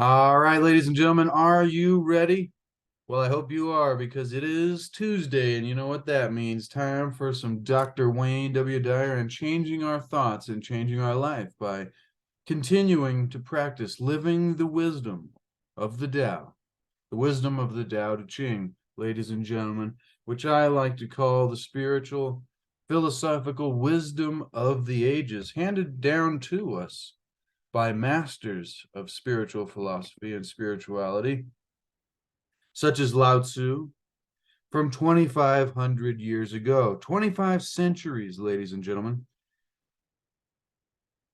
All right, ladies and gentlemen, are you ready? Well, I hope you are because it is Tuesday, and you know what that means. Time for some Dr. Wayne W. Dyer and changing our thoughts and changing our life by continuing to practice living the wisdom of the Tao, the wisdom of the Tao Te Ching, ladies and gentlemen, which I like to call the spiritual, philosophical wisdom of the ages handed down to us by masters of spiritual philosophy and spirituality, such as Lao-tzu, from 2,500 years ago, 25 centuries, ladies and gentlemen.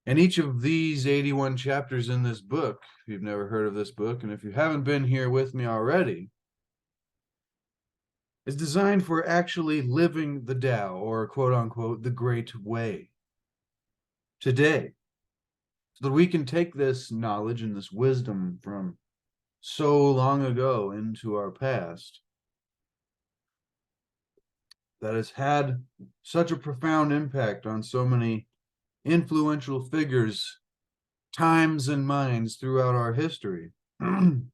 And each of these 81 chapters in this book, if you've never heard of this book, and if you haven't been here with me already, is designed for actually living the Tao, or quote unquote, the Great Way, today, so that we can take this knowledge and this wisdom from so long ago into our past that has had such a profound impact on so many influential figures, times, and minds throughout our history, and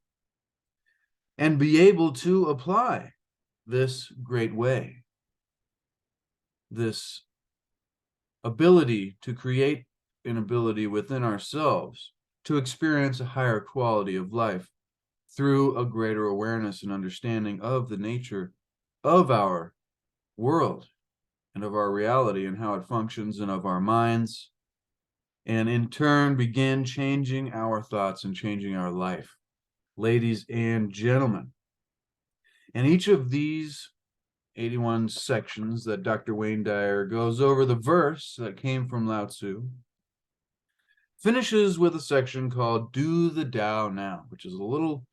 be able to apply this great way, this ability to create an ability within ourselves to experience a higher quality of life through a greater awareness and understanding of the nature of our world and of our reality and how it functions and of our minds, and in turn begin changing our thoughts and changing our life, ladies and gentlemen. And each of these 81 sections that Dr. Wayne Dyer goes over the verse that came from Lao-tzu finishes with a section called Do the Tao Now, which is a little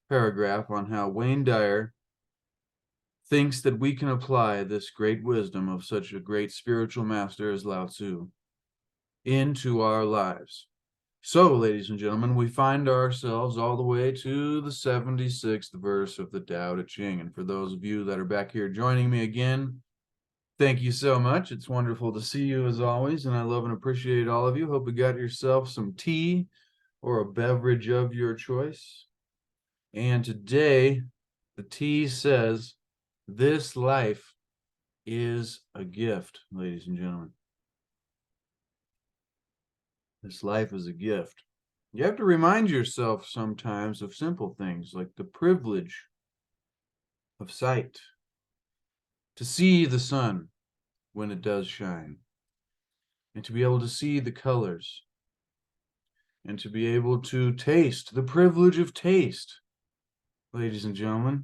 paragraph on how Wayne Dyer thinks that we can apply this great wisdom of such a great spiritual master as Lao-tzu into our lives. So, ladies and gentlemen, we find ourselves all the way to the 76th verse of the Tao Te Ching. And for those of you that are back here joining me again, thank you so much. It's wonderful to see you as always, and I love and appreciate all of you. Hope you got yourself some tea or a beverage of your choice. And today, the tea says, this life is a gift, ladies and gentlemen. This life is a gift. You have to remind yourself sometimes of simple things like the privilege of sight, to see the sun when it does shine, and to be able to see the colors, and to be able to taste, the privilege of taste, ladies and gentlemen.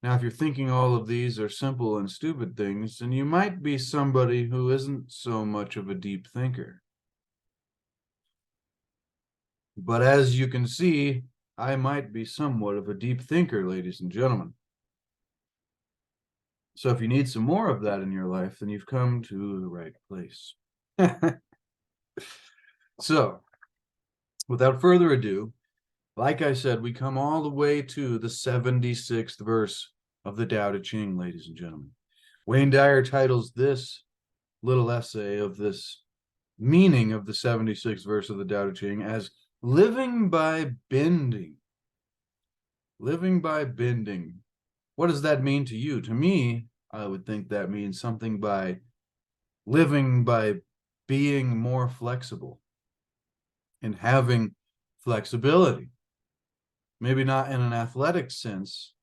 Now, if you're thinking all of these are simple and stupid things, then you might be somebody who isn't so much of a deep thinker. But as you can see, I might be somewhat of a deep thinker, ladies and gentlemen. So if you need some more of that in your life, then you've come to the right place. So, without further ado, like I said, we come all the way to the 76th verse of the Tao Te Ching, ladies and gentlemen. Wayne Dyer titles this little essay of this meaning of the 76th verse of the Tao Te Ching as living by bending. Living by bending. What does that mean to you? To me, I would think that means something by living by being more flexible and having flexibility. Maybe not in an athletic sense,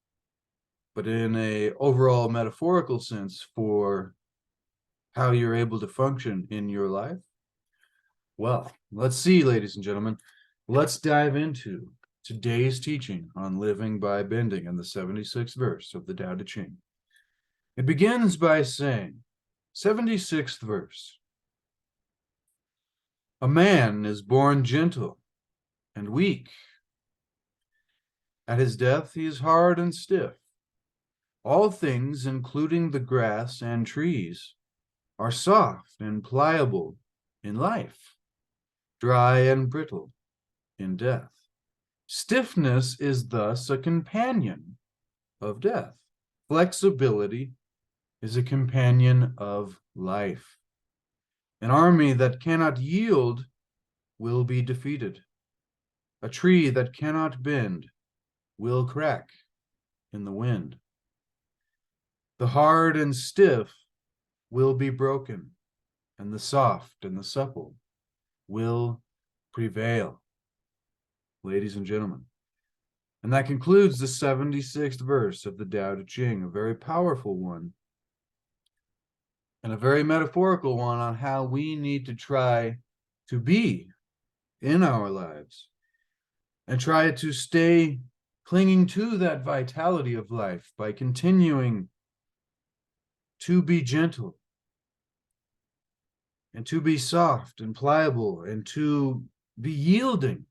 but in a overall metaphorical sense for how you're able to function in your life. Well, let's see, ladies and gentlemen. Let's dive into today's teaching on living by bending in the 76th verse of the Tao Te Ching. It begins by saying, 76th verse, a man is born gentle and weak. At his death, he is hard and stiff. All things, including the grass and trees, are soft and pliable in life, dry and brittle in death. Stiffness is thus a companion of death. Flexibility is a companion of life. An army that cannot yield will be defeated. A tree that cannot bend will crack in the wind. The hard and stiff will be broken, and the soft and the supple will prevail, ladies and gentlemen. And that concludes the 76th verse of the Tao Te Ching, a very powerful one, and a very metaphorical one on how we need to try to be in our lives and try to stay clinging to that vitality of life by continuing to be gentle and to be soft and pliable and to be yielding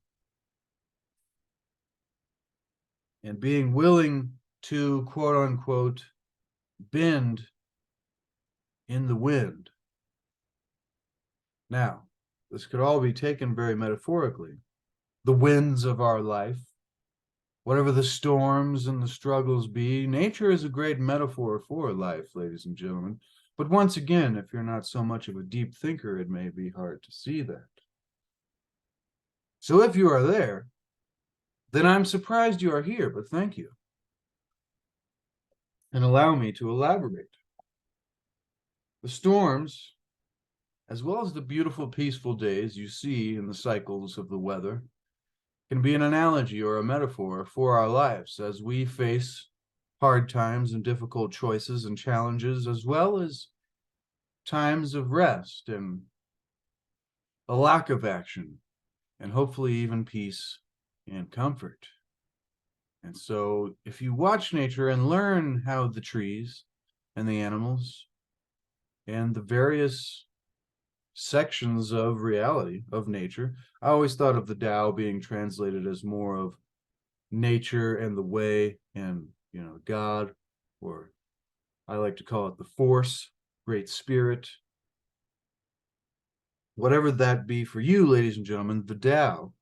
and being willing to, quote unquote, bend in the wind. Now, this could all be taken very metaphorically. The winds of our life, whatever the storms and the struggles be, nature is a great metaphor for life, ladies and gentlemen. But once again, if you're not so much of a deep thinker, it may be hard to see that. So if you are there, then I'm surprised you are here, but thank you. And allow me to elaborate. The storms, as well as the beautiful, peaceful days you see in the cycles of the weather, can be an analogy or a metaphor for our lives as we face hard times and difficult choices and challenges, as well as times of rest and a lack of action, and hopefully even peace and comfort. And so if you watch nature and learn how the trees and the animals and the various sections of reality of nature, I always thought of the Tao being translated as more of nature and the way and, God, or I like to call it the force, great spirit, whatever that be for you, ladies and gentlemen, the Tao.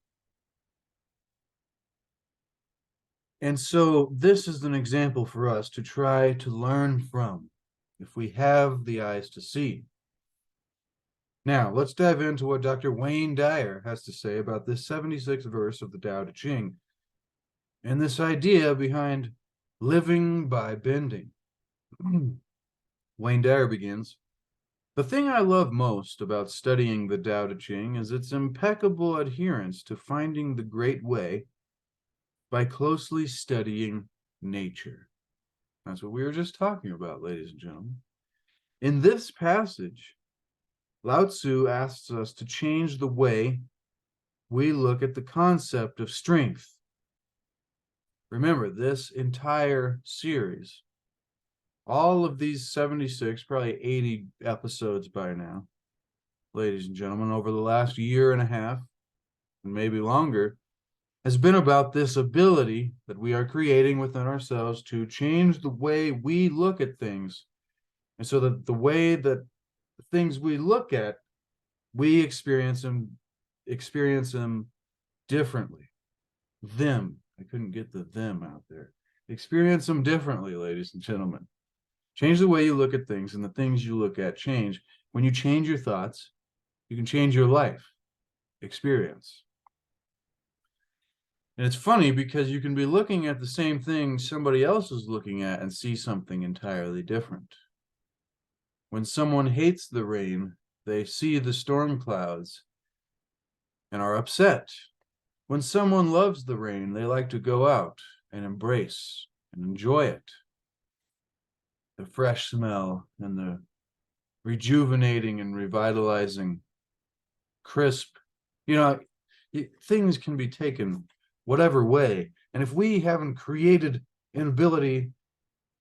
And so this is an example for us to try to learn from, if we have the eyes to see. Now, let's dive into what Dr. Wayne Dyer has to say about this 76th verse of the Tao Te Ching and this idea behind living by bending. Wayne Dyer begins, "The thing I love most about studying the Tao Te Ching is its impeccable adherence to finding the great way by closely studying nature." That's what we were just talking about, ladies and gentlemen. In this passage, Lao-tzu asks us to change the way we look at the concept of strength. Remember, this entire series, all of these 76, probably 80 episodes by now, ladies and gentlemen, over the last year and a half, and maybe longer, has been about this ability that we are creating within ourselves to change the way we look at things. And so that the way that the things we look at, we experience them differently. I couldn't get the them out there. Experience them differently, ladies and gentlemen. Change the way you look at things, and the things you look at change. When you change your thoughts, you can change your life experience. And it's funny because you can be looking at the same thing somebody else is looking at and see something entirely different. When someone hates the rain, they see the storm clouds and are upset. When someone loves the rain, they like to go out and embrace and enjoy it. The fresh smell and the rejuvenating and revitalizing, crisp, things can be taken whatever way. And if we haven't created an ability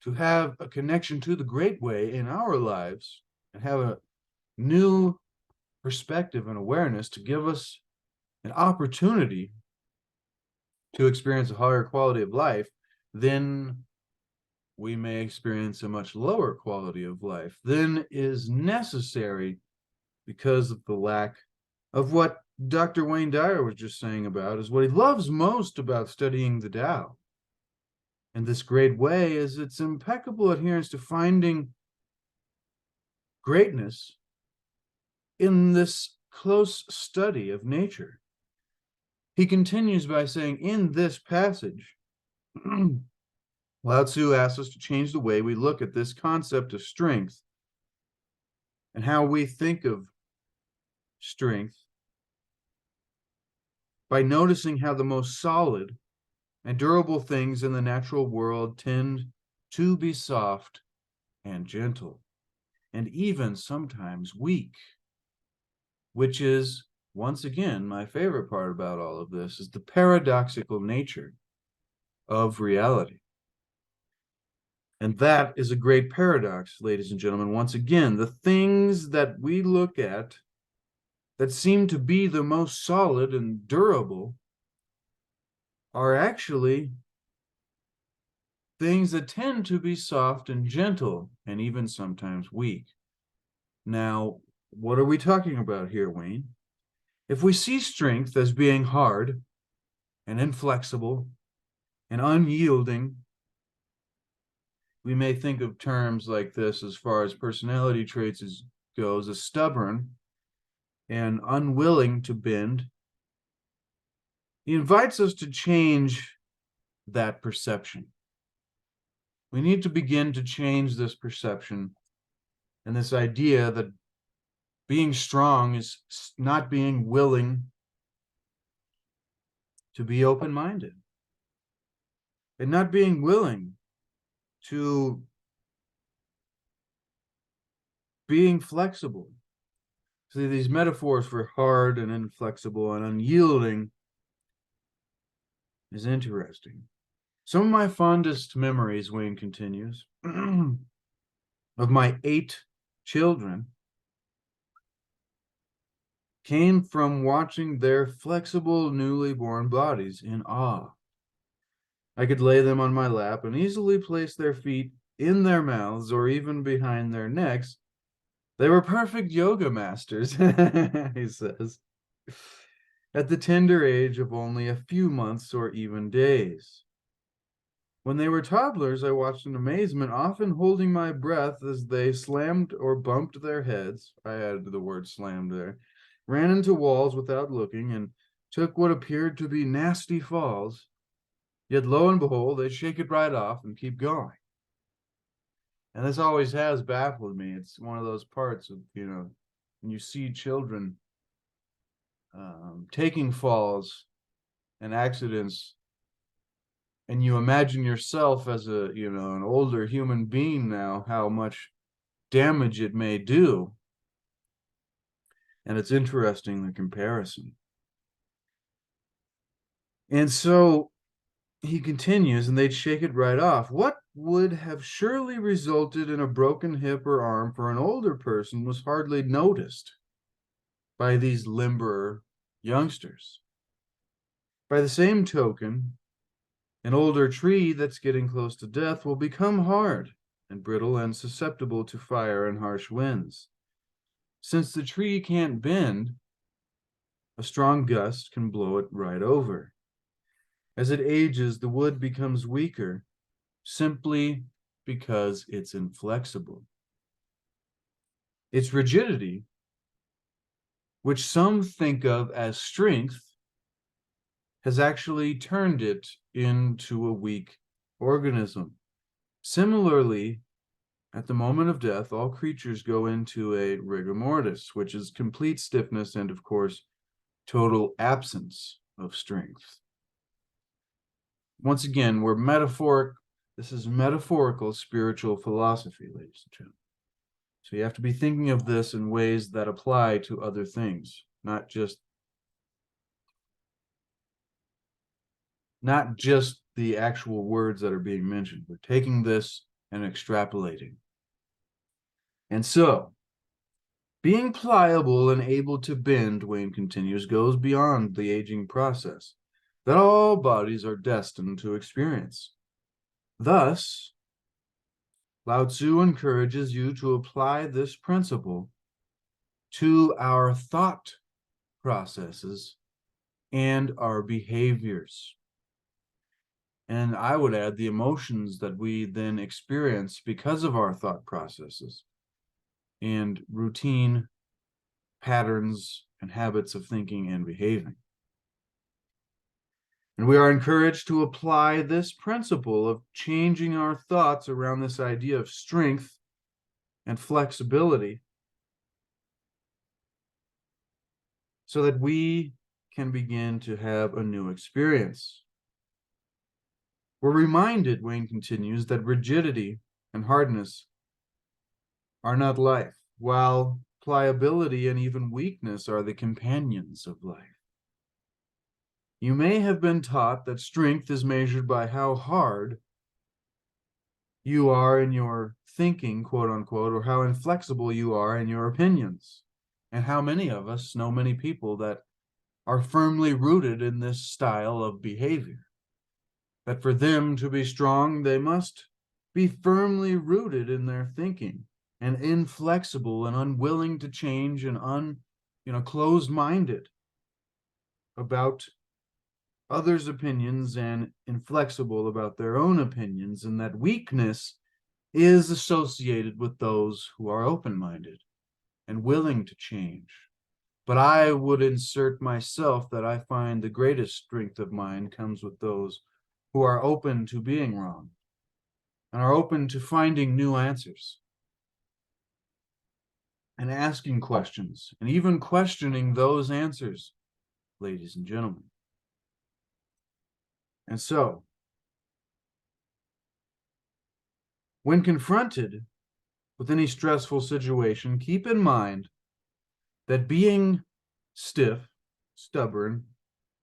to have a connection to the great way in our lives and have a new perspective and awareness to give us an opportunity to experience a higher quality of life, then we may experience a much lower quality of life than is necessary because of the lack of what Dr. Wayne Dyer was just saying about is what he loves most about studying the Tao. And this great way is its impeccable adherence to finding greatness in this close study of nature. He continues by saying, in this passage, Lao-tzu asks us to change the way we look at this concept of strength and how we think of strength by noticing how the most solid and durable things in the natural world tend to be soft and gentle, and even sometimes weak, which is, once again, my favorite part about all of this, is the paradoxical nature of reality. And that is a great paradox, ladies and gentlemen. Once again, the things that we look at that seem to be the most solid and durable are actually things that tend to be soft and gentle and even sometimes weak. Now, what are we talking about here, Wayne? If we see strength as being hard and inflexible and unyielding, we may think of terms like this as far as personality traits goes as stubborn and unwilling to bend. He invites us to change that perception. We need to begin to change this perception and this idea that being strong is not being willing to be open-minded and not being willing to being flexible. See, these metaphors for hard and inflexible and unyielding is interesting. Some of my fondest memories, Wayne continues, of my 8 children came from watching their flexible, newly born bodies in awe. I could lay them on my lap and easily place their feet in their mouths or even behind their necks. They were perfect yoga masters, he says, at the tender age of only a few months or even days. When they were toddlers, I watched in amazement, often holding my breath as they slammed or bumped their heads. I added the word slammed there. Ran into walls without looking and took what appeared to be nasty falls. Yet lo and behold, they'd shake it right off and keep going. And this always has baffled me. It's one of those parts of, when you see children taking falls and accidents, and you imagine yourself as an older human being now, how much damage it may do. And it's interesting, the comparison. And so he continues, and they'd shake it right off. What would have surely resulted in a broken hip or arm for an older person was hardly noticed by these limber youngsters. By the same token, an older tree that's getting close to death will become hard and brittle and susceptible to fire and harsh winds. Since the tree can't bend, a strong gust can blow it right over. As it ages, the wood becomes weaker simply because it's inflexible. Its rigidity, which some think of as strength, has actually turned it into a weak organism. Similarly, at the moment of death, all creatures go into a rigor mortis, which is complete stiffness and, of course, total absence of strength. Once again, this is metaphorical spiritual philosophy, ladies and gentlemen. So you have to be thinking of this in ways that apply to other things, not just the actual words that are being mentioned. We're taking this and extrapolating. And so, being pliable and able to bend, Wayne continues, goes beyond the aging process that all bodies are destined to experience. Thus, Lao-tzu encourages you to apply this principle to our thought processes and our behaviors. And I would add the emotions that we then experience because of our thought processes and routine patterns and habits of thinking and behaving. And we are encouraged to apply this principle of changing our thoughts around this idea of strength and flexibility so that we can begin to have a new experience. We're reminded, Wayne continues, that rigidity and hardness are not life, while pliability and even weakness are the companions of life. You may have been taught that strength is measured by how hard you are in your thinking, quote unquote, or how inflexible you are in your opinions. And how many of us know many people that are firmly rooted in this style of behavior? That for them to be strong, they must be firmly rooted in their thinking and inflexible and unwilling to change and closed-minded about others' opinions and inflexible about their own opinions, and that weakness is associated with those who are open-minded and willing to change. But I would insert myself that I find the greatest strength of mind comes with those who are open to being wrong and are open to finding new answers and asking questions and even questioning those answers, ladies and gentlemen. And so, when confronted with any stressful situation, keep in mind that being stiff, stubborn,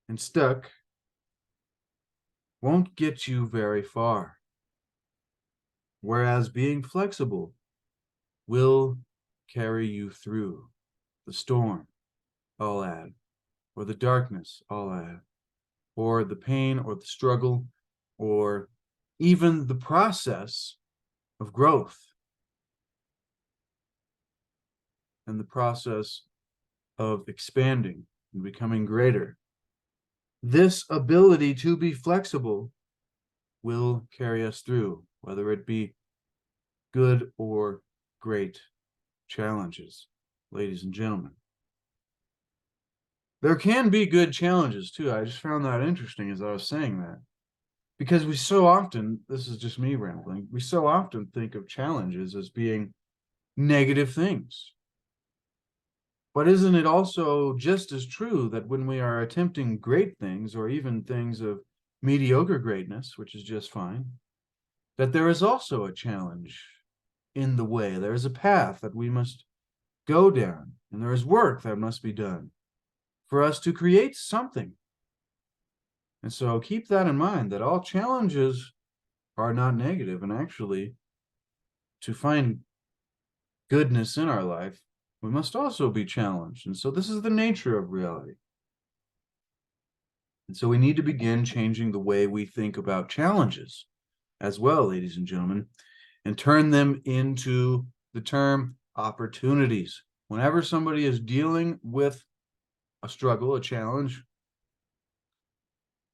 and stuck won't get you very far, whereas being flexible will carry you through the storm, I'll add, or the darkness, I'll add, or the pain or the struggle, or even the process of growth and the process of expanding and becoming greater. This ability to be flexible will carry us through, whether it be good or great challenges, ladies and gentlemen. There can be good challenges too. I just found that interesting as I was saying that. Because we so often, this is just me rambling, we so often think of challenges as being negative things. But isn't it also just as true that when we are attempting great things, or even things of mediocre greatness, which is just fine, that there is also a challenge in the way? There is a path that we must go down, and there is work that must be done for us to create something. And so keep that in mind, that all challenges are not negative, and actually, to find goodness in our life, we must also be challenged. And so this is the nature of reality. And so we need to begin changing the way we think about challenges as well, ladies and gentlemen, and turn them into the term opportunities. Whenever somebody is dealing with a struggle, a challenge,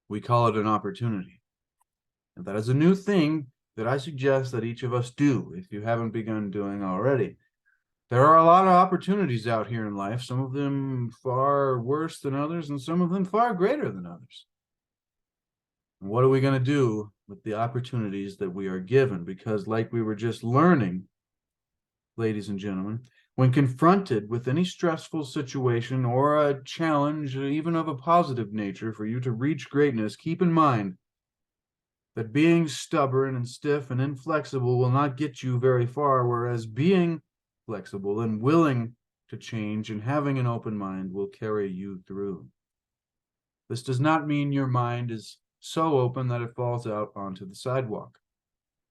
we call it an opportunity. And that is a new thing that I suggest that each of us do, if you haven't begun doing already. There are a lot of opportunities out here in life, some of them far worse than others, and some of them far greater than others. And what are we going to do with the opportunities that we are given? Because like we were just learning, ladies and gentlemen, when confronted with any stressful situation or a challenge, even of a positive nature, for you to reach greatness, keep in mind that being stubborn and stiff and inflexible will not get you very far, whereas being flexible and willing to change and having an open mind will carry you through. This does not mean your mind is so open that it falls out onto the sidewalk.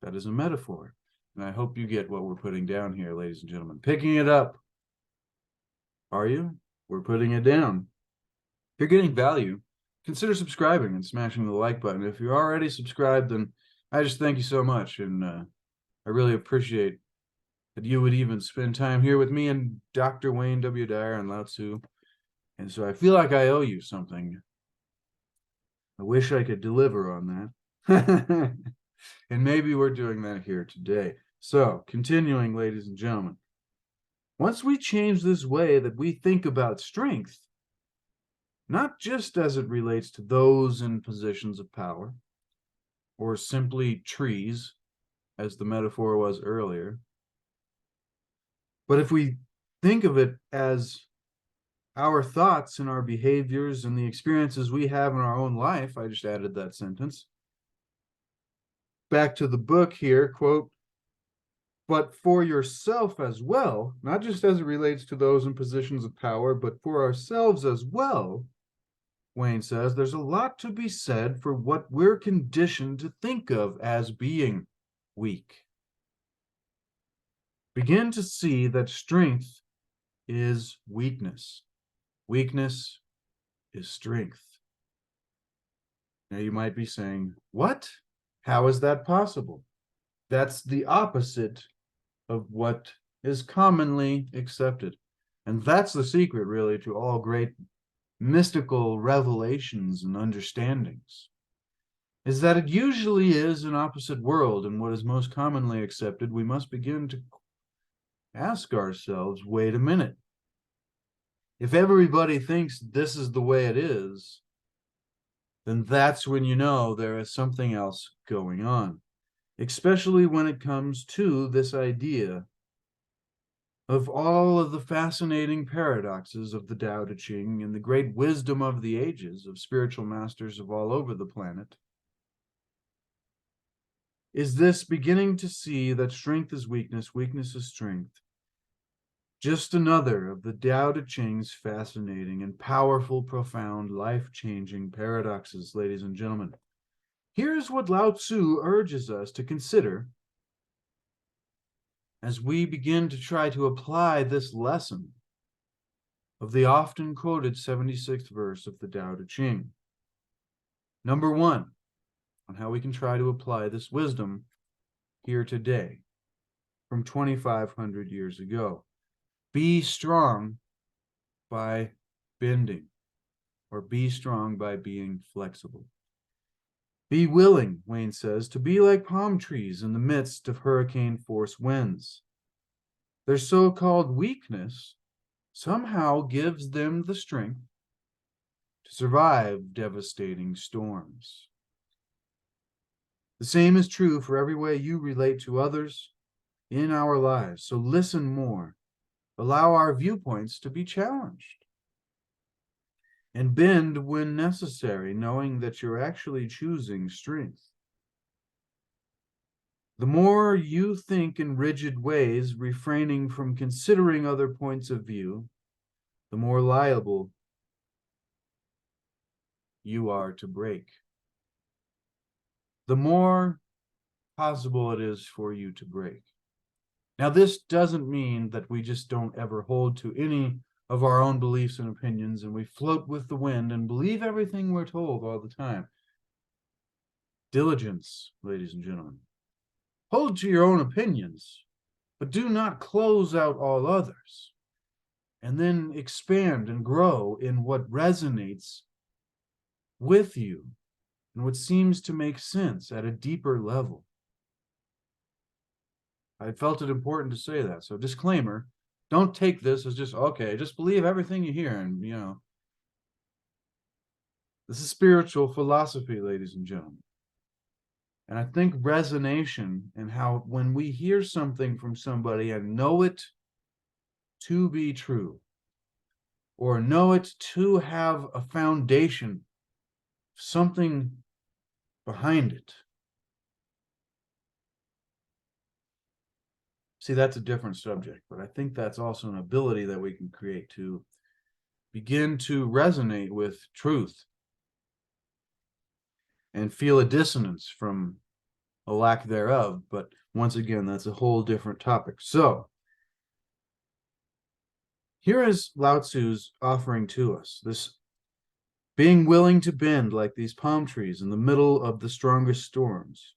That is a metaphor. And I hope you get what we're putting down here, ladies and gentlemen. Picking it up. Are you? We're putting it down. If you're getting value, consider subscribing and smashing the like button. If you're already subscribed, then I just thank you so much. And I really appreciate that you would even spend time here with me and Dr. Wayne W. Dyer and Lao-tzu. And so I feel like I owe you something. I wish I could deliver on that. And maybe we're doing that here today. So, continuing, ladies and gentlemen, once we change this way that we think about strength, not just as it relates to those in positions of power, or simply trees, as the metaphor was earlier, but if we think of it as our thoughts and our behaviors and the experiences we have in our own life, I just added that sentence. Back to the book here, quote, but for yourself as well, not just as it relates to those in positions of power, but for ourselves as well, Wayne says, there's a lot to be said for what we're conditioned to think of as being weak. Begin to see that strength is weakness. Weakness is strength. Now you might be saying, what? How is that possible? That's the opposite of what is commonly accepted. And that's the secret, really, to all great mystical revelations and understandings, is that it usually is an opposite world. And what is most commonly accepted, we must begin to ask ourselves, wait a minute. If everybody thinks this is the way it is, then that's when you know there is something else going on, especially when it comes to this idea of all of the fascinating paradoxes of the Tao Te Ching and the great wisdom of the ages of spiritual masters of all over the planet. Is this beginning to see that strength is weakness, weakness is strength? Just another of the Tao Te Ching's fascinating and powerful, profound, life-changing paradoxes, ladies and gentlemen. Here's what Lao-tzu urges us to consider as we begin to try to apply this lesson of the often quoted 76th verse of the Tao Te Ching. Number one, on how we can try to apply this wisdom here today from 2,500 years ago. Be strong by bending, or be strong by being flexible. Be willing, Wayne says, to be like palm trees in the midst of hurricane force winds. Their so-called weakness somehow gives them the strength to survive devastating storms. The same is true for every way you relate to others in our lives. So listen more. Allow our viewpoints to be challenged. And bend when necessary, knowing that you're actually choosing strength. The more you think in rigid ways, refraining from considering other points of view, the more liable you are to break. The more possible it is for you to break. Now, this doesn't mean that we just don't ever hold to any of our own beliefs and opinions and we float with the wind and believe everything we're told all the time. Diligence, ladies and gentlemen. Hold to your own opinions, but do not close out all others. And then expand and grow in what resonates with you and what seems to make sense at a deeper level. I felt it important to say that. So disclaimer, don't take this as just, okay, just believe everything you hear. And, this is spiritual philosophy, ladies and gentlemen. And I think resonation and how when we hear something from somebody and know it to be true, or know it to have a foundation, something behind it. See, that's a different subject, but I think that's also an ability that we can create to begin to resonate with truth and feel a dissonance from a lack thereof. But once again, that's a whole different topic. So here is Lao-tzu's offering to us, this being willing to bend like these palm trees in the middle of the strongest storms.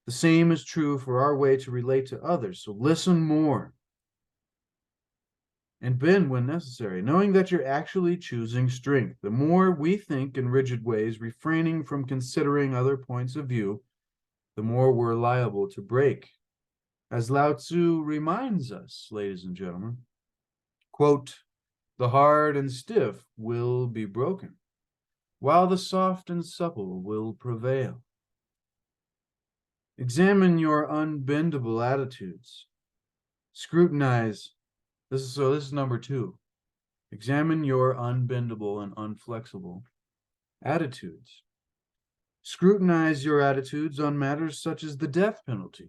The same is true for our way to relate to others. So listen more and bend when necessary, knowing that you're actually choosing strength. The more we think in rigid ways, refraining from considering other points of view, the more we're liable to break. As Lao-tzu reminds us, ladies and gentlemen, quote, The hard and stiff will be broken, while the soft and supple will prevail. Examine your unbendable attitudes. Scrutinize. This is number 2. Examine your unbendable and unflexible attitudes. Scrutinize your attitudes on matters such as the death penalty,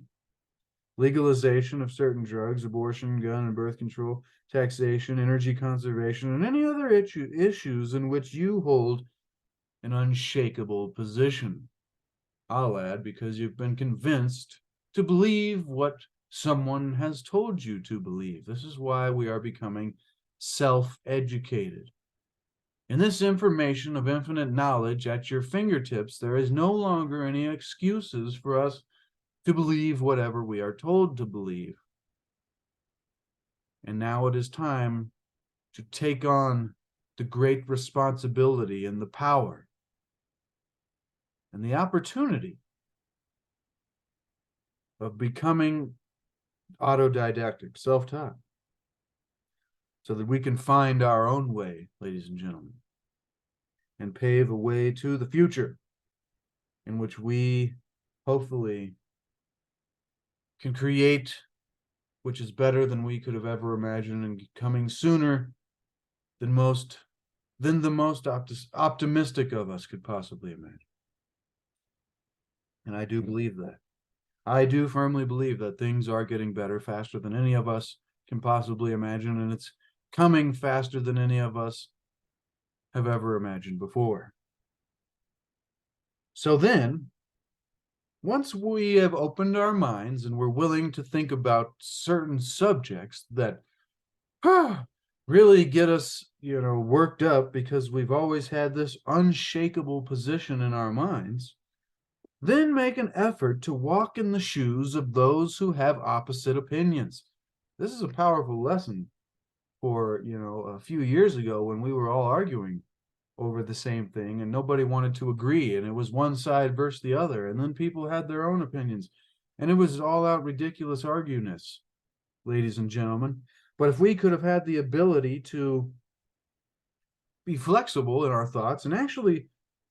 legalization of certain drugs, abortion, gun and birth control, taxation, energy conservation, and any other issues in which you hold an unshakable position. I'll add, because you've been convinced to believe what someone has told you to believe. This is why we are becoming self-educated. In this information of infinite knowledge at your fingertips, there is no longer any excuses for us to believe whatever we are told to believe. And now it is time to take on the great responsibility and the power and the opportunity of becoming autodidactic, self-taught, so that we can find our own way, ladies and gentlemen, and pave a way to the future in which we hopefully can create which is better than we could have ever imagined and coming sooner than the most optimistic of us could possibly imagine. And I do believe that. I do firmly believe that things are getting better faster than any of us can possibly imagine, and it's coming faster than any of us have ever imagined before. So then, once we have opened our minds and we're willing to think about certain subjects that really get us, worked up because we've always had this unshakable position in our minds, then make an effort to walk in the shoes of those who have opposite opinions. This is a powerful lesson for, a few years ago when we were all arguing over the same thing and nobody wanted to agree, and it was one side versus the other, and then people had their own opinions, and it was all out ridiculous arguments, ladies and gentlemen. But if we could have had the ability to be flexible in our thoughts and actually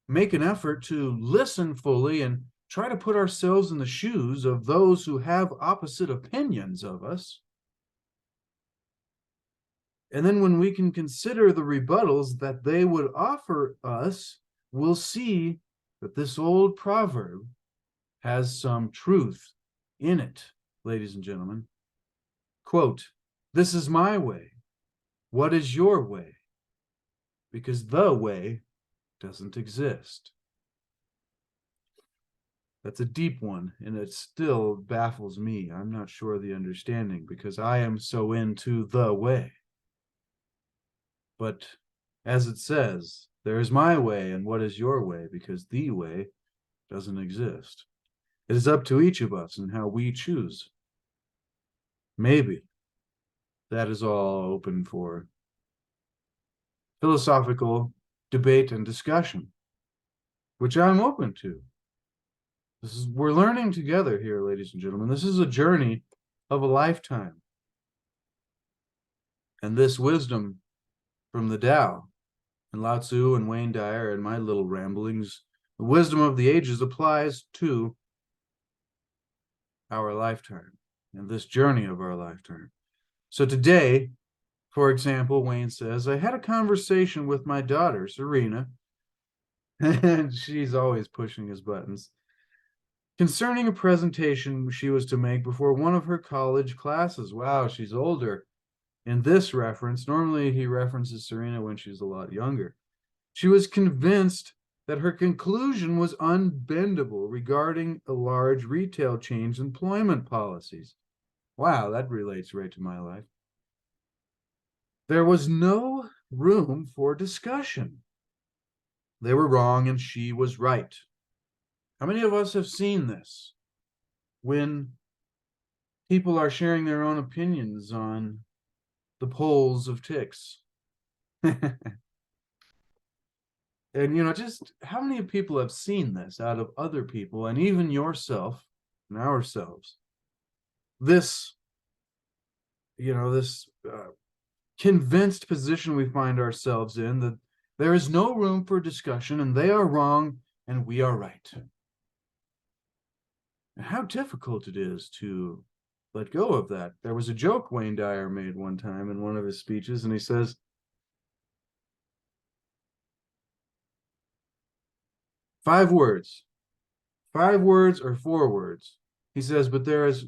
make an effort to listen fully and try to put ourselves in the shoes of those who have opposite opinions of us, and then when we can consider the rebuttals that they would offer us, we'll see that this old proverb has some truth in it, ladies and gentlemen. Quote, "This is my way. What is your way? Because the way doesn't exist." That's a deep one, and it still baffles me. I'm not sure of the understanding because I am so into the way. But as it says, there is my way, and what is your way? Because the way doesn't exist. It is up to each of us and how we choose. Maybe that is all open for philosophical debate and discussion, which I'm open to. We're learning together here, ladies and gentlemen. This is a journey of a lifetime. And this wisdom from the Tao and Lao-tzu and Wayne Dyer and my little ramblings, the wisdom of the ages applies to our lifetime and this journey of our lifetime. So today, for example, Wayne says, I had a conversation with my daughter, Serena, and she's always pushing his buttons, concerning a presentation she was to make before one of her college classes. Wow, she's older. In this reference, normally he references Serena when she's a lot younger. She was convinced that her conclusion was unbendable regarding a large retail chain's employment policies. Wow, that relates right to my life. There was no room for discussion. They were wrong and she was right. How many of us have seen this when people are sharing their own opinions on the polls of ticks? And just how many people have seen this out of other people and even yourself and ourselves? This convinced position we find ourselves in, that there is no room for discussion and they are wrong and we are right. And how difficult it is to let go of that. There was a joke Wayne Dyer made one time in one of his speeches, and he says, 5 words, 5 words or 4 words. He says, but there is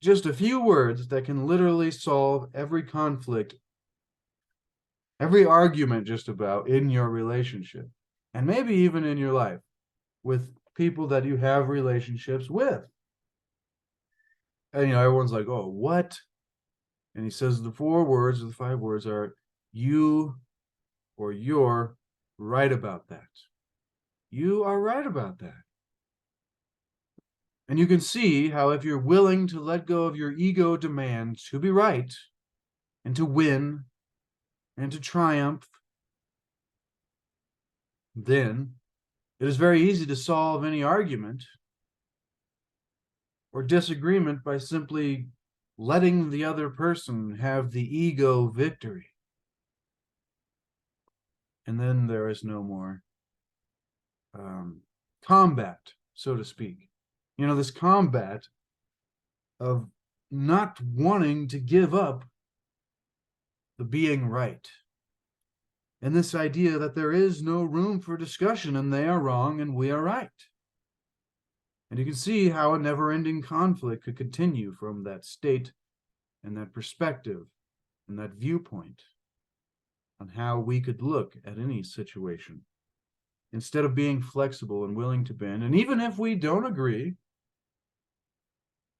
just a few words that can literally solve every conflict, every argument just about in your relationship, and maybe even in your life with people that you have relationships with. And everyone's like, oh, what? And he says the 4 words or the 5 words are you or you're right about that. You are right about that. And you can see how if you're willing to let go of your ego demands to be right and to win and to triumph, then it is very easy to solve any argument or disagreement by simply letting the other person have the ego victory. And then there is no more combat, so to speak. This combat of not wanting to give up the being right. And this idea that there is no room for discussion and they are wrong and we are right. And you can see how a never-ending conflict could continue from that state and that perspective and that viewpoint on how we could look at any situation instead of being flexible and willing to bend. And even if we don't agree,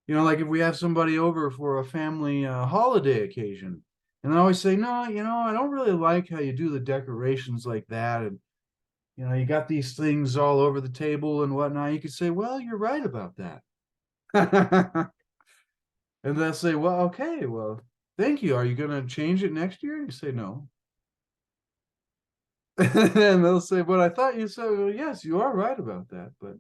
like if we have somebody over for a family holiday occasion, and I always say, no, I don't really like how you do the decorations like that. And, you got these things all over the table and whatnot. You could say, well, you're right about that. And they'll say, well, okay, well, thank you. Are you going to change it next year? You say, no. And they'll say, but I thought you said, well, yes, you are right about that. But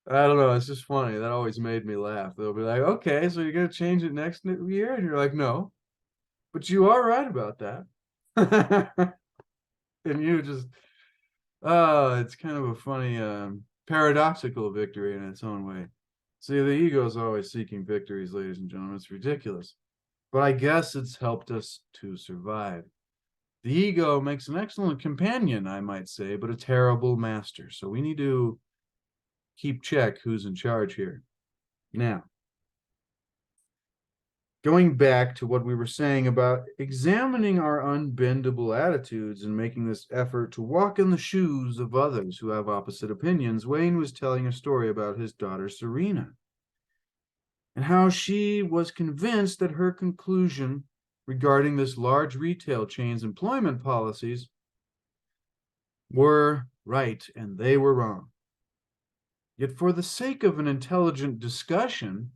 I don't know. It's just funny. That always made me laugh. They'll be like, okay, so you're going to change it next year? And you're like, no, but you are right about that. And you just, it's kind of a funny, paradoxical victory in its own way. See, the ego is always seeking victories, ladies and gentlemen. It's ridiculous. But I guess it's helped us to survive. The ego makes an excellent companion, I might say, but a terrible master. So we need to keep check who's in charge here. Now, going back to what we were saying about examining our unbendable attitudes and making this effort to walk in the shoes of others who have opposite opinions, Wayne was telling a story about his daughter, Serena, and how she was convinced that her conclusion regarding this large retail chain's employment policies were right and they were wrong. Yet for the sake of an intelligent discussion,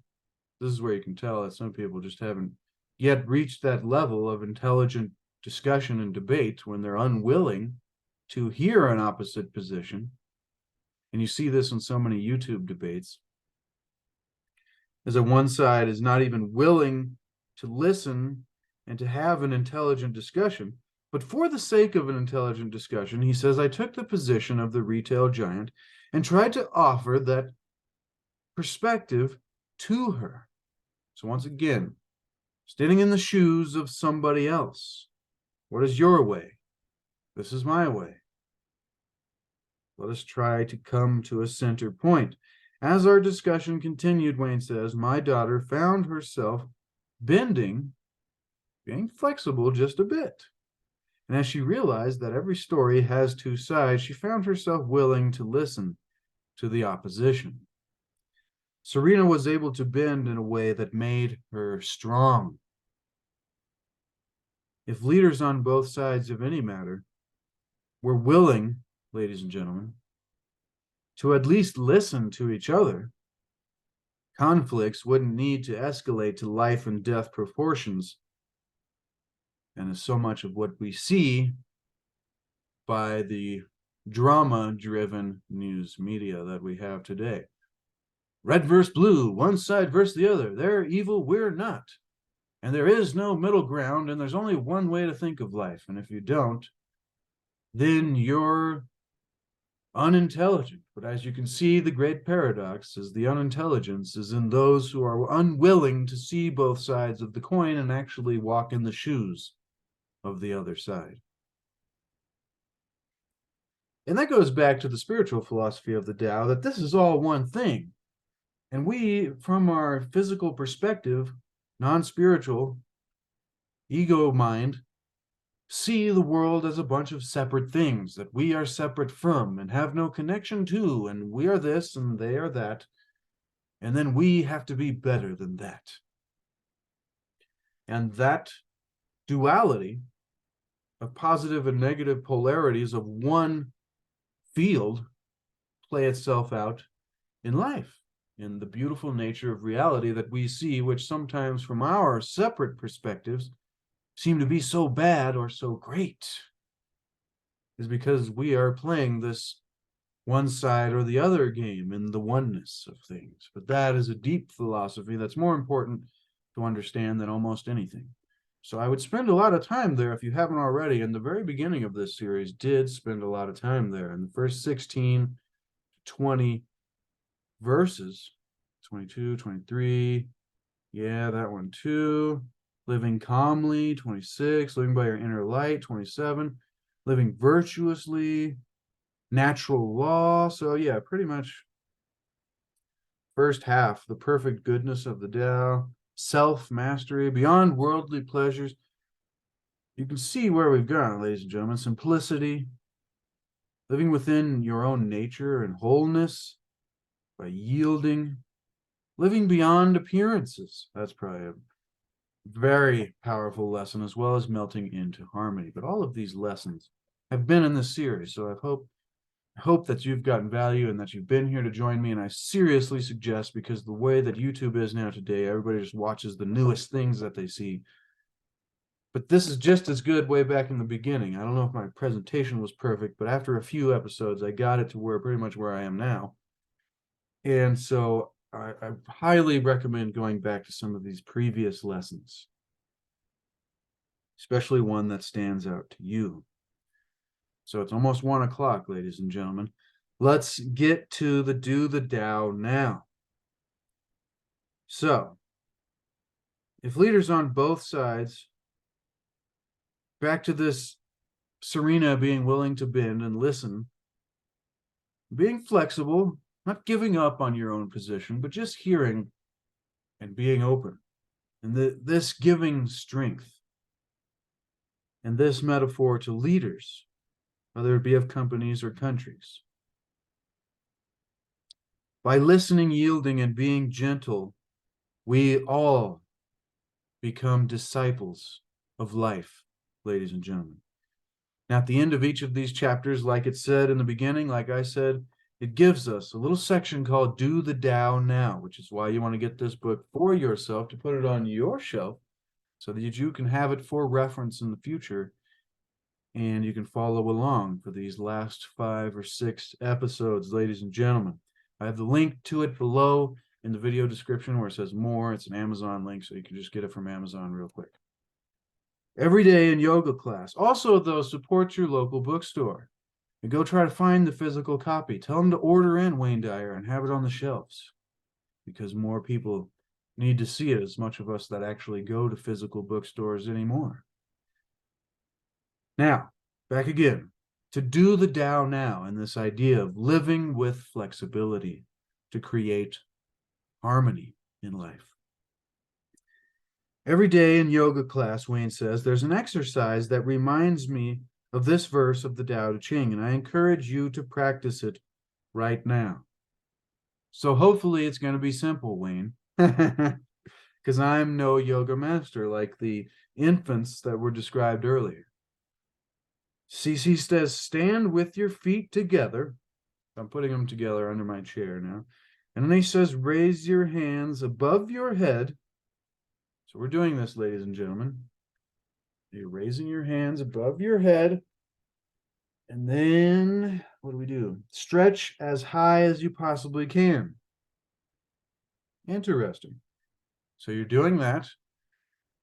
this is where you can tell that some people just haven't yet reached that level of intelligent discussion and debate when they're unwilling to hear an opposite position. And you see this in so many YouTube debates, as that one side is not even willing to listen and to have an intelligent discussion. But for the sake of an intelligent discussion, he says, I took the position of the retail giant and tried to offer that perspective to her. So once again, standing in the shoes of somebody else. What is your way? This is my way. Let us try to come to a center point. As our discussion continued, Wayne says, my daughter found herself bending, being flexible just a bit. And as she realized that every story has two sides, she found herself willing to listen to the opposition. Serena was able to bend in a way that made her strong. If leaders on both sides of any matter were willing, ladies and gentlemen, to at least listen to each other, conflicts wouldn't need to escalate to life and death proportions. And is so much of what we see by the drama-driven news media that we have today. Red versus blue, one side versus the other. They're evil, we're not. And there is no middle ground, and there's only one way to think of life. And if you don't, then you're unintelligent. But as you can see, the great paradox is the unintelligence is in those who are unwilling to see both sides of the coin and actually walk in the shoes of the other side. And that goes back to the spiritual philosophy of the Tao, that this is all one thing. And we, from our physical perspective, non-spiritual, ego mind, see the world as a bunch of separate things that we are separate from and have no connection to, and we are this and they are that, and then we have to be better than that. And that duality of positive and negative polarities of one field play itself out in life, in the beautiful nature of reality that we see, which sometimes from our separate perspectives seem to be so bad or so great, is because we are playing this one side or the other game in the oneness of things. But that is a deep philosophy that's more important to understand than almost anything. So I would spend a lot of time there if you haven't already. In the very beginning of this series, did spend a lot of time there. In the first 16 to 20 verses, 22, 23, yeah, that one too. Living calmly, 26, living by your inner light, 27, living virtuously, natural law. So yeah, pretty much first half, the perfect goodness of the Tao, self-mastery, beyond worldly pleasures. You can see where we've gone, ladies and gentlemen. Simplicity, living within your own nature and wholeness by yielding, living beyond appearances. That's probably a very powerful lesson, as well as melting into harmony. But all of these lessons have been in this series, so I hope that you've gotten value and that you've been here to join me. And I seriously suggest, because the way that YouTube is now today, everybody just watches the newest things that they see. But this is just as good way back in the beginning. I don't know if my presentation was perfect, but after a few episodes, I got it to where pretty much where I am now. And so I highly recommend going back to some of these previous lessons, especially one that stands out to you. So it's almost 1 o'clock, ladies and gentlemen. Let's get to the Do the Tao now. So, if leaders on both sides, back to this Serena being willing to bend and listen, being flexible, not giving up on your own position, but just hearing and being open. And this giving strength. And this metaphor to leaders, whether it be of companies or countries. By listening, yielding, and being gentle, we all become disciples of life, ladies and gentlemen. Now, at the end of each of these chapters, like it said in the beginning, like I said, it gives us a little section called Do the Tao Now, which is why you want to get this book for yourself, to put it on your shelf so that you can have it for reference in the future. And you can follow along for these last 5 or 6 episodes, ladies and gentlemen. I have the link to it below in the video description where it says more. It's an Amazon link, so you can just get it from Amazon real quick. Every day in yoga class. Also, though, support your local bookstore. And go try to find the physical copy. Tell them to order in Wayne Dyer and have it on the shelves, because more people need to see it, as much of us that actually go to physical bookstores anymore. Now, back again, to do the Tao now, and this idea of living with flexibility to create harmony in life. Every day in yoga class, Wayne says, there's an exercise that reminds me of this verse of the Tao Te Ching, and I encourage you to practice it right now. So hopefully it's going to be simple, Wayne, because I'm no yoga master like the infants that were described earlier. CC says, stand with your feet together. I'm putting them together under my chair now. And then he says, raise your hands above your head. So we're doing this, ladies and gentlemen. You're raising your hands above your head. And then, what do we do? Stretch as high as you possibly can. Interesting. So you're doing that.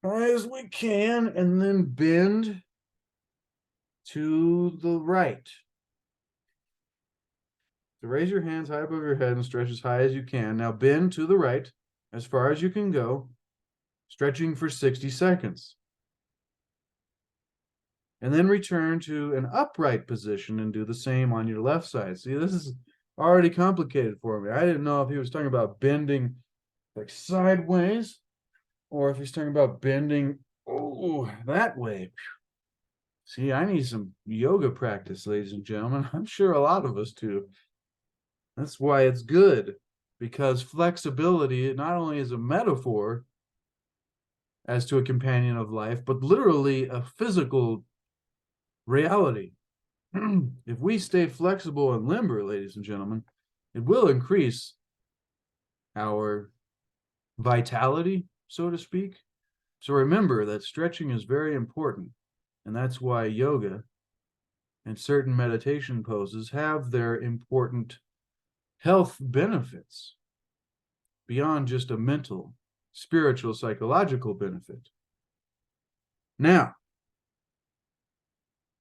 high as we can, and then bend to the right. So raise your hands high above your head and stretch as high as you can. Now bend to the right as far as you can go, stretching for 60 seconds. And then return to an upright position and do the same on your left side. See, this is already complicated for me. I didn't know if he was talking about bending like sideways or if he's talking about bending that way. See, I need some yoga practice, ladies and gentlemen. I'm sure a lot of us do. That's why it's good, because flexibility not only is a metaphor as to a companion of life, but literally a physical reality. If we stay flexible and limber, ladies and gentlemen, it will increase our vitality, so to speak. So remember that stretching is very important, and that's why yoga and certain meditation poses have their important health benefits beyond just a mental, spiritual, psychological benefit. Now,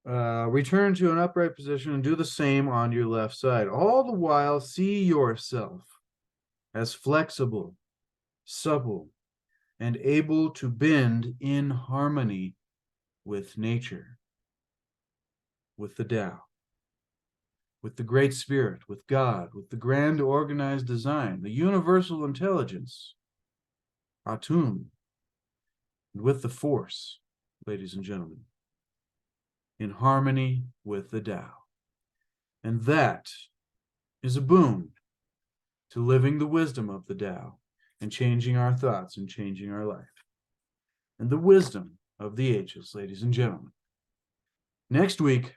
return to an upright position and do the same on your left side. All the while, see yourself as flexible, supple, and able to bend in harmony with nature, with the Tao, with the Great Spirit, with God, with the grand organized design, the universal intelligence, Atum, and with the Force, ladies and gentlemen, in harmony with the Tao. And that is a boon to living the wisdom of the Tao and changing our thoughts and changing our life. And the wisdom of the ages, ladies and gentlemen. Next week,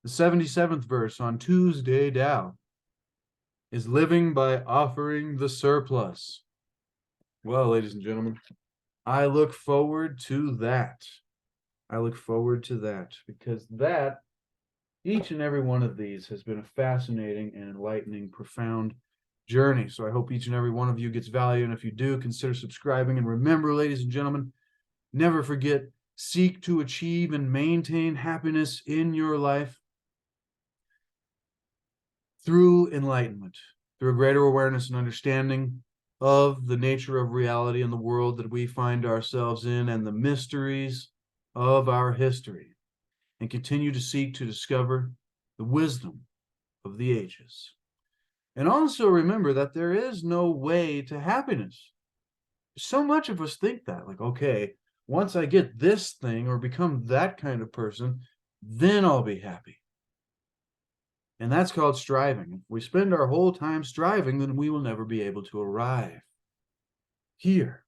the 77th verse on Tuesday Tao is living by offering the surplus. Well, ladies and gentlemen, I look forward to that. I look forward to that because each and every one of these has been a fascinating and enlightening, profound journey. So I hope each and every one of you gets value. And if you do, consider subscribing. And remember, ladies and gentlemen, never forget, seek to achieve and maintain happiness in your life through enlightenment, through a greater awareness and understanding of the nature of reality and the world that we find ourselves in and the mysteries of our history, and continue to seek to discover the wisdom of the ages. And also remember that there is no way to happiness. So much of us think that, like, okay, once I get this thing or become that kind of person, then I'll be happy. And that's called striving. If we spend our whole time striving, then we will never be able to arrive here.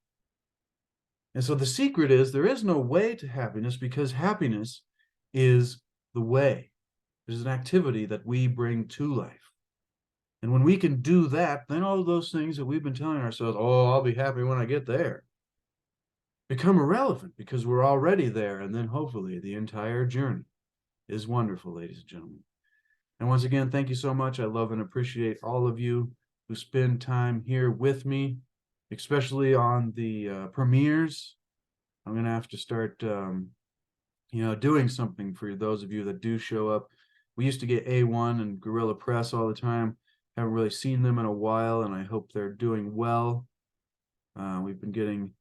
And so the secret is there is no way to happiness because happiness is the way. It is an activity that we bring to life. And when we can do that, then all those things that we've been telling ourselves, oh, I'll be happy when I get there, become irrelevant because we're already there. And then hopefully the entire journey is wonderful, ladies and gentlemen. And once again, thank you so much. I love and appreciate all of you who spend time here with me, especially on the premieres. I'm going to have to start, doing something for those of you that do show up. We used to get A1 and Guerrilla Press all the time. Haven't really seen them in a while, and I hope they're doing well. We've been getting,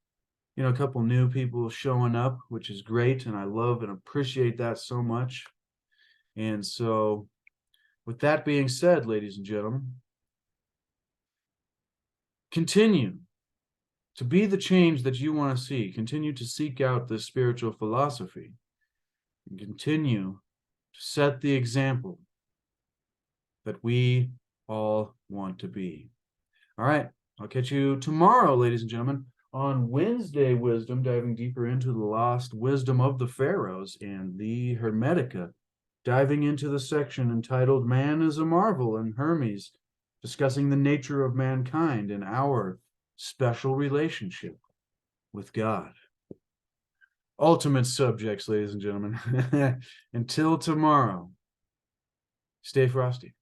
a couple new people showing up, which is great, and I love and appreciate that so much. And so, with that being said, ladies and gentlemen, continue to be the change that you want to see. Continue to seek out this spiritual philosophy. And continue to set the example that we all want to be. All right, I'll catch you tomorrow, ladies and gentlemen, on Wednesday Wisdom, diving deeper into the lost wisdom of the pharaohs and the Hermetica, diving into the section entitled Man is a Marvel, and Hermes, discussing the nature of mankind and our special relationship with God. Ultimate subjects, ladies and gentlemen. Until tomorrow, stay frosty.